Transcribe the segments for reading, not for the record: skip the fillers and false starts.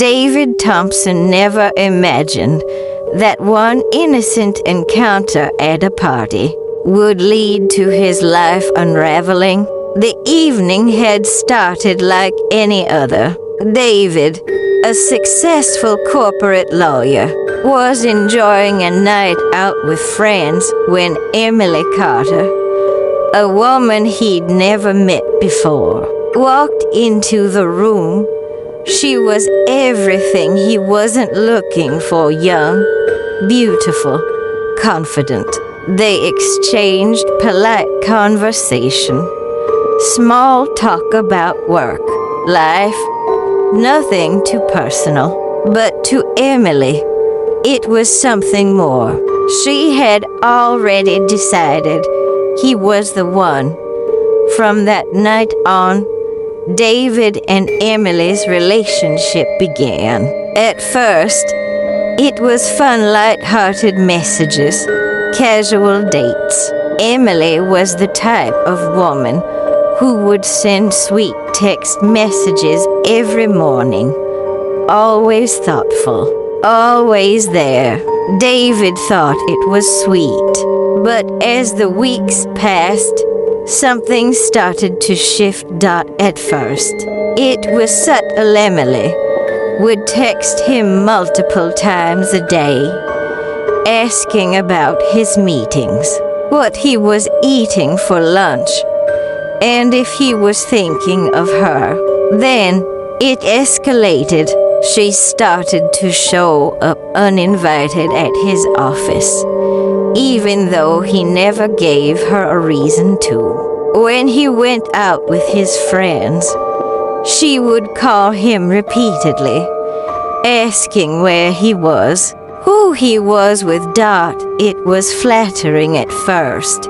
David Thompson never imagined that one innocent encounter at a party would lead to his life unraveling. The evening had started like any other. David, a successful corporate lawyer, was enjoying a night out with friends when Emily Carter, a woman he'd never met before, walked into the room. She was everything he wasn't looking for: young, beautiful, confident. They exchanged polite conversation, small talk about work, life, nothing too personal. But to Emily, it was something more. She had already decided he was the one. From that night on, David and Emily's relationship began. At first, it was fun, light-hearted messages, casual dates. Emily was the type of woman who would send sweet text messages every morning, always thoughtful, always there. David thought it was sweet, but as the weeks passed, something started to shift. At first, it was subtle. Emily would text him multiple times a day, asking about his meetings, what he was eating for lunch, and if he was thinking of her. Then it escalated. She started to show up uninvited at his office, even though he never gave her a reason to. When he went out with his friends, she would call him repeatedly, asking where he was, who he was with. It was flattering at first,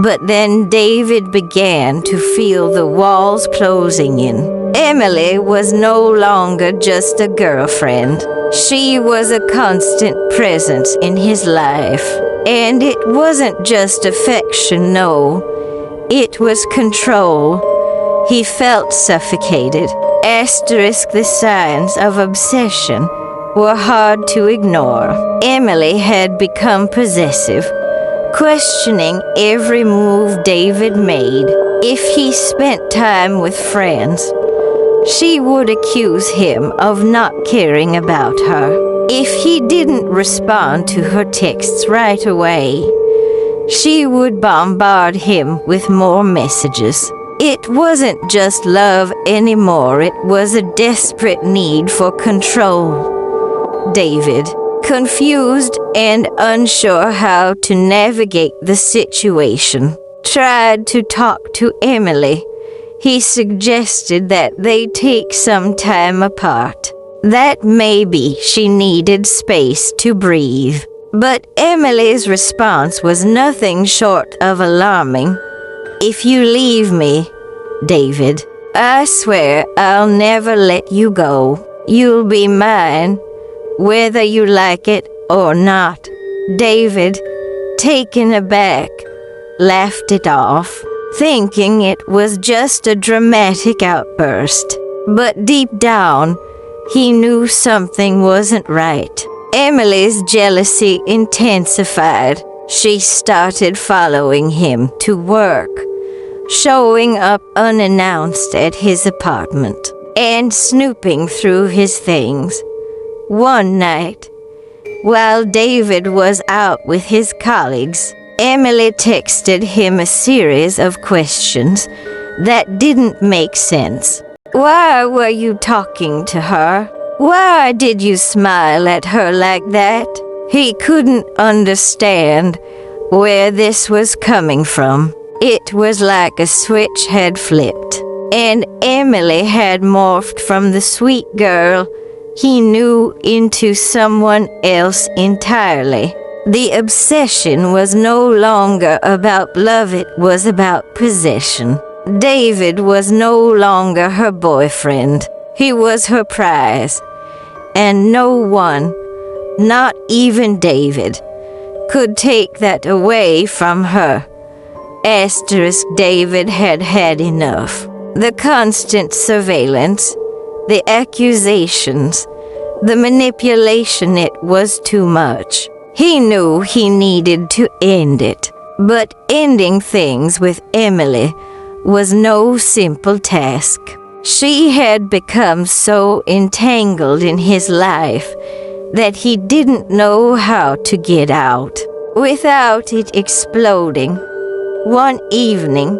but then David began to feel the walls closing in. Emily was no longer just a girlfriend. She was a constant presence in his life. And it wasn't just affection, no. It was control. He felt suffocated. The signs of obsession were hard to ignore. Emily had become possessive, questioning every move David made. If he spent time with friends, she would accuse him of not caring about her. If he didn't respond to her texts right away, she would bombard him with more messages. It wasn't just love anymore, it was a desperate need for control. David, confused and unsure how to navigate the situation, tried to talk to Emily. He suggested that they take some time apart, that maybe she needed space to breathe. But Emily's response was nothing short of alarming. If you leave me, David, I swear I'll never let you go. You'll be mine, whether you like it or not. David, taken aback, laughed it off, thinking it was just a dramatic outburst. But deep down, he knew something wasn't right. Emily's jealousy intensified. She started following him to work, showing up unannounced at his apartment, and snooping through his things. One night, while David was out with his colleagues, Emily texted him a series of questions that didn't make sense. Why were you talking to her? Why did you smile at her like that? He couldn't understand where this was coming from. It was like a switch had flipped, and Emily had morphed from the sweet girl he knew into someone else entirely. The obsession was no longer about love, it was about possession. David was no longer her boyfriend. He was her prize. And no one, not even David, could take that away from her. David had had enough. The constant surveillance, The accusations, the manipulation, it was too much. He knew he needed to end it, but ending things with Emily was no simple task. She had become so entangled in his life that he didn't know how to get out without it exploding. One evening,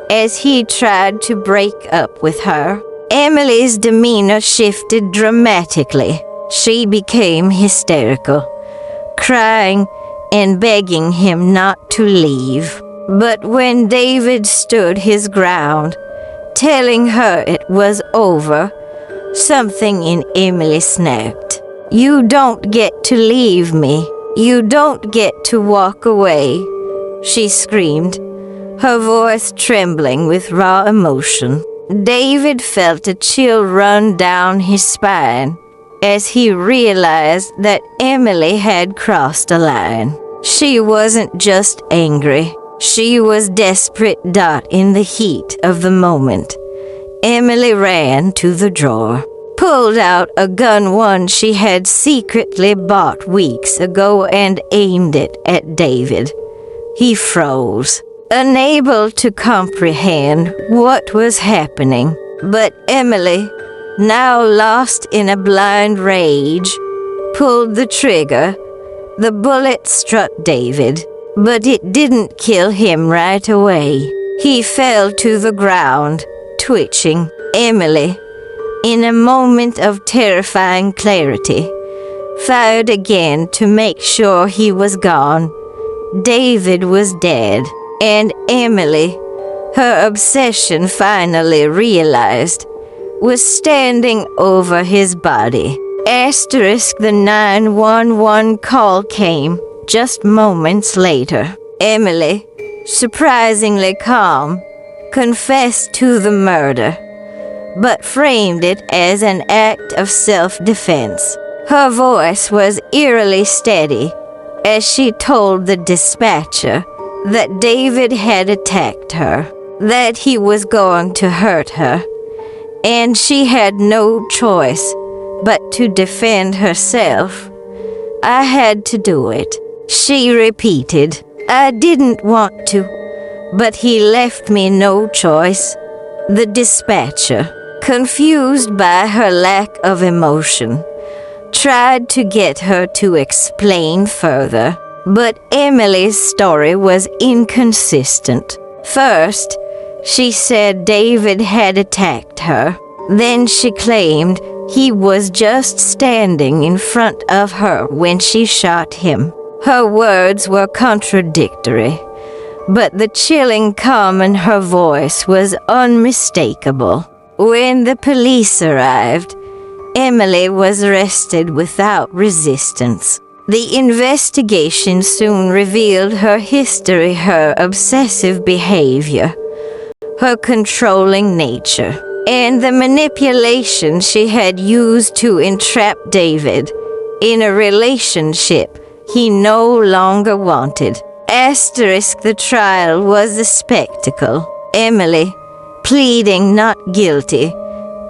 as he tried to break up with her, Emily's demeanor shifted dramatically. She became hysterical, crying and begging him not to leave. But when David stood his ground, telling her it was over, something in Emily snapped. "You don't get to leave me. You don't get to walk away," she screamed, her voice trembling with raw emotion. David felt a chill run down his spine as he realized that Emily had crossed a line. She wasn't just angry. She was desperate. In the heat of the moment, Emily ran to the drawer, pulled out a gun, one she had secretly bought weeks ago, and aimed it at David. He froze, unable to comprehend what was happening. But Emily, now lost in a blind rage, pulled the trigger. The bullet struck David, but it didn't kill him right away. He fell to the ground, twitching. Emily, in a moment of terrifying clarity, fired again to make sure he was gone. David was dead, and Emily, her obsession finally realized, was standing over his body. The 911 call came just moments later. Emily, surprisingly calm, confessed to the murder, but framed it as an act of self-defense. Her voice was eerily steady as she told the dispatcher that David had attacked her, that he was going to hurt her, and she had no choice but to defend herself. "I had to do it," she repeated. "I didn't want to, but he left me no choice." The dispatcher, confused by her lack of emotion, tried to get her to explain further, but Emily's story was inconsistent. First, she said David had attacked her. Then she claimed he was just standing in front of her when she shot him. Her words were contradictory, but the chilling calm in her voice was unmistakable. When the police arrived, Emily was arrested without resistance. The investigation soon revealed her history, her obsessive behavior, her controlling nature, and the manipulation she had used to entrap David in a relationship he no longer wanted. The trial was a spectacle. Emily, pleading not guilty,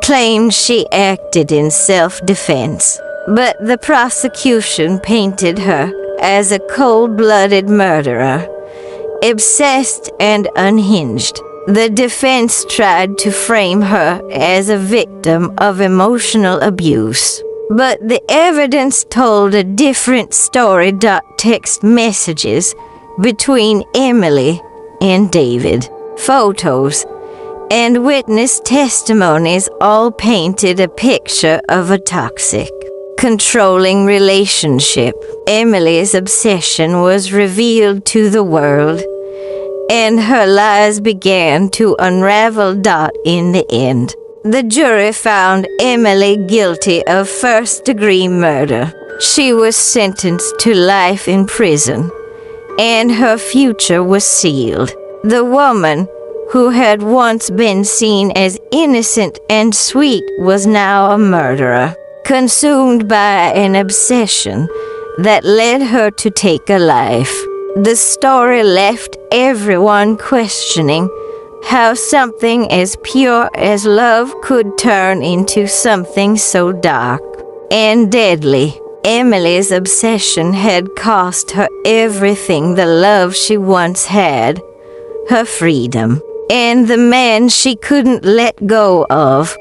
claimed she acted in self-defense, but the prosecution painted her as a cold-blooded murderer, obsessed and unhinged. The defense tried to frame her as a victim of emotional abuse, but the evidence told a different story. Text messages between Emily and David, photos, and witness testimonies all painted a picture of a toxic, controlling relationship. Emily's obsession was revealed to the world, and her lies began to unravel. In the end, the jury found Emily guilty of first-degree murder. She was sentenced to life in prison, and her future was sealed. The woman, who had once been seen as innocent and sweet, was now a murderer, consumed by an obsession that led her to take a life. The story left everyone questioning how something as pure as love could turn into something so dark and deadly. Emily's obsession had cost her everything, the love she once had, her freedom, and the man she couldn't let go of.